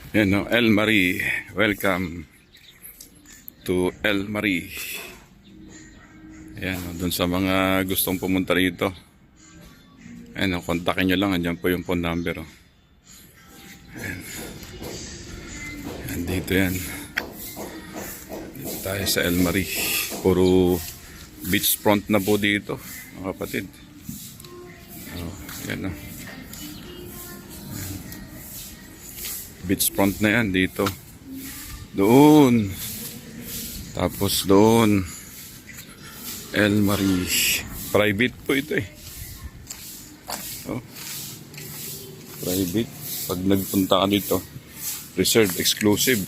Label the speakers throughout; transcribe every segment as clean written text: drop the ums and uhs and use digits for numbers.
Speaker 1: Yan no, El Marie. Welcome to El Marie. Yan no, dun sa mga gustong pumunta rito. Ayan no, kontakin nyo lang. Andyan po yung phone number. Oh. Ayan. Ayan, dito yan. Dito tayo sa El Marie. Puro beachfront na po dito, mga kapatid. Oh, yan no. Beachfront na yan dito. Doon. Tapos doon. El Marie. Private po ito eh. Oh. Private. Pag nagpunta ka dito, reserved, exclusive.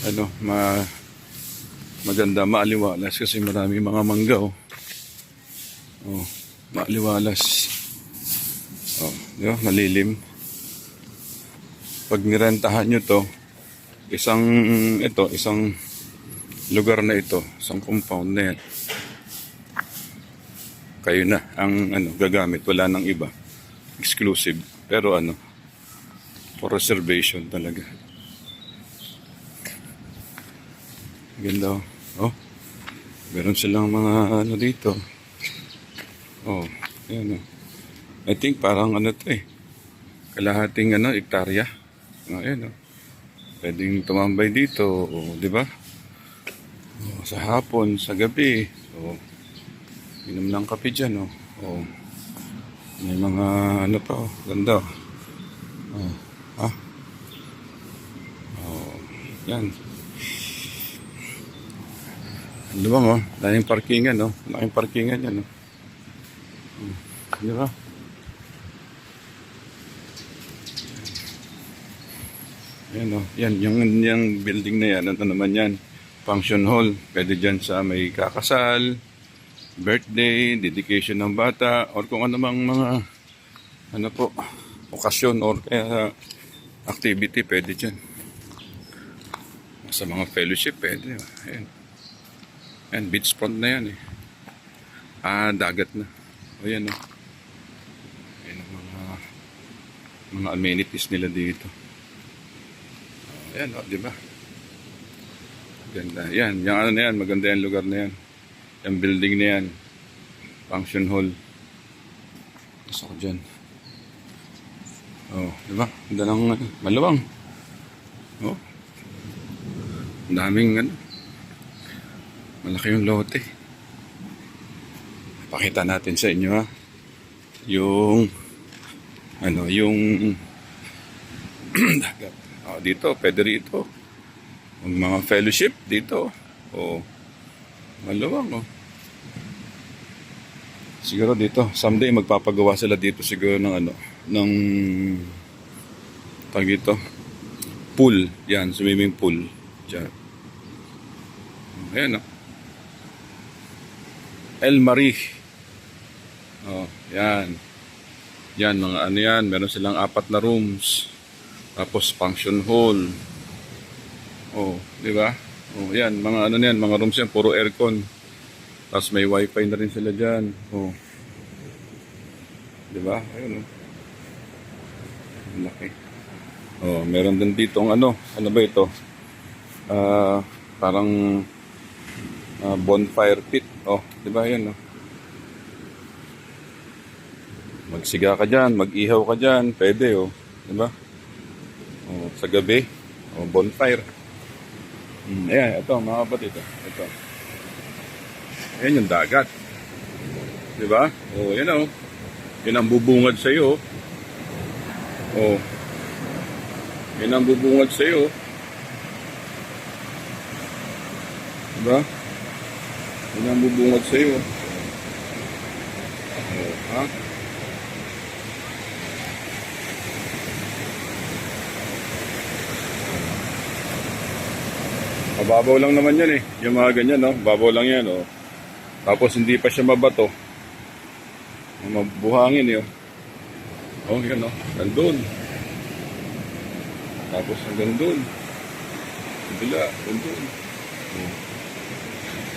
Speaker 1: Ano, maganda, maaliwalas kasi marami mga mangga. Oh, maaliwalas. Oh, di ba? Malilim. Pag nirentahan nyo to, isang lugar na ito, isang compound na yan. Kayo na ang gagamit, wala nang iba. Exclusive. Pero for reservation talaga. Ganda oh. Oh. Meron silang mga dito. Oh, ayan oh. I think parang to eh. Kalahating hektarya. Oh, ayan oh. Pwedeng tumambay dito, oh, di ba? Oh, sa hapon, sa gabi, oh. Inom ng kape dyan, oh. Oh. May mga pa, oh. Ganda, oh. Oh. Ha? Oh. Yan. Ang luwang, oh. Laking parkingan, oh. Laking parkingan yan, oh. Di ba? Yan, oh. Yan, yung building na yan, naman yan? Function hall. Pwede dyan sa may kakasal, birthday, dedication ng bata, or kung ano mang mga okasyon or kaya activity, pwede dyan. Sa mga fellowship, pwede. Ayan. Ayan, beachfront na yan eh. Dagat na. O yan oh. Ayan ang mga amenities nila dito. Ayan o, di ba? Ganda. Yan, yung na yan, maganda yung lugar na yan. Yung building na yan. Function hall. Gusto ko dyan. Oh, di ba? Ganda ng maluwang. Oh. Ang daming malaki yung lote. Pakita natin sa inyo ha. Yung yung dagat. Oh, dito, pwede rito. Ang mga fellowship dito. Oh, maluwang, oh. Siguro dito, someday magpapagawa sila dito siguro ng ng tawag ito, pool. Yan, swimming pool. Diyan. Ayan, oh. El Marie. Oh, yan. Yan, mga yan. Meron silang 4 na rooms. Tapos function hall. Oh, di ba? Oh, yan, mga yan, mga rooms yan, puro aircon. Tapos may wifi na rin sila diyan. Oh. Di ba? Ayun oh. Laki. Oh, meron din dito ang ano ba ito? Parang bonfire pit. Oh, di ba 'yan oh. Magsiga ka diyan, mag-ihaw ka diyan, pwede oh, di ba? Oh, sa gabi, oh, bonfire. Ayan, ito mga kapatid, ito. Ayan yung dagat. Di ba? Oh, yan oh. Yan ang bubungad sa iyo. Oh. Yan ang bubungad sa iyo. Di ba? Yan ang bubungad sa iyo. Oh, ha? Mababaw lang naman yan eh. Yung mga ganyan, no? Babaw lang yan, oh. Tapos hindi pa siya mabato. Mabuhangin, eh, oh. Oh, yan, oh. Nandun. Tapos hanggang dun. Bila, nandun. Oh.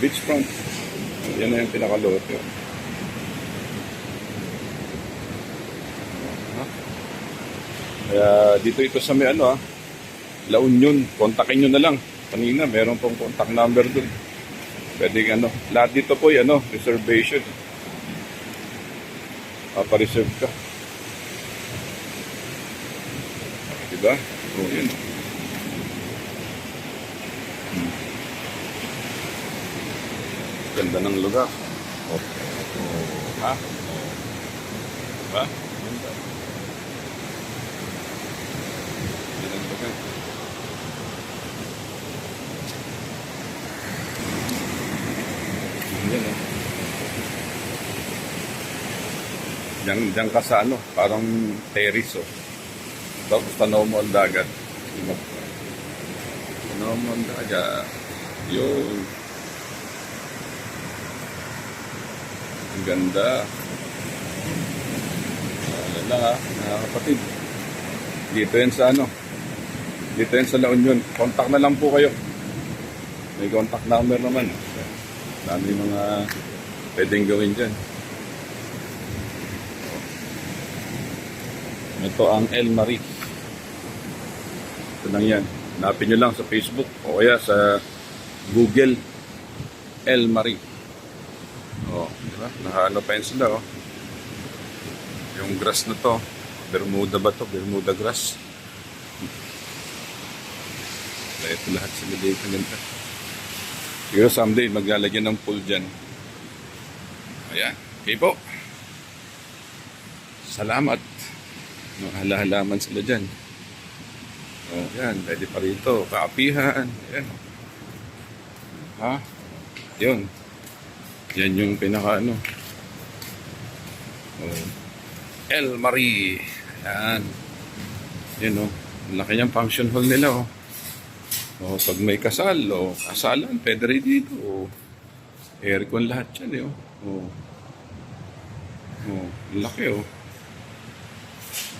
Speaker 1: Beachfront. Yan na yung pinakalote, oh. Kaya dito ito sa may ano La Union, kontakin nyo na lang. Kanina meron pong contact number dun. Pwede ano, lahat dito po ano, reservation. Papareserve ka. Diba? O, yun. Ganda ng lugar. O, ha? Diba? Ganda. Ganda ng lugar. Yan, oh. Diyan ka sa ano, parang terrace, oh. Tapos tanaw mo ang dagat. Diba? Tanaw mo ang dagat. Yun. Ang ganda. Ayan lang ha, mga kapatid. Dito yan sa ano. Dito yan sa La Union. Contact na lang po kayo. May contact number naman. Dami mga pwedeng gawin dyan. Ito ang El Marie. Ito lang yan. Hanapin nyo lang sa Facebook o kaya sa Google. El Marie. O, diba? Nakaano pa yun sila, o. Yung grass na to. Bermuda ba to? Bermuda grass. Ito lahat sila dito. Ganda. Siguro someday maglalagyan ng pool dyan. Ayan. Okay po. Salamat. Hala-halaman sila dyan. O, yan. Pwede pa rito. Kaapihan. Ayan. Ha? Yun. Yan yung pinaka ano. O. El Marie. Ayan. Yan o. Laki niyang function hall nila o. O, pag may kasal o kasalan, pwede rin dito o. Aircon lahat yan eh o. O, laki o.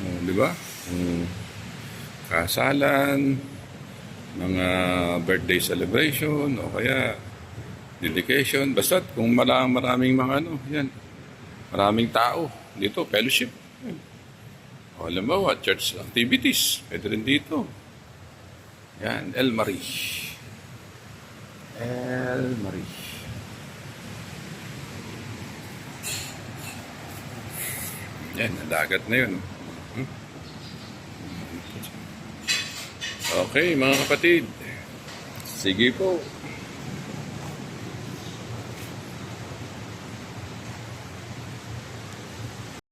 Speaker 1: O, diba? O, kasalan, mga birthday celebration o kaya dedication. Basta kung maraming mga ano, yan. Maraming tao dito, fellowship. Yan. O, alam mo, church activities, pwede rin dito. Yan, El Marie. El Marie. Yan, dagat na yun. Okay, mga kapatid. Sige po.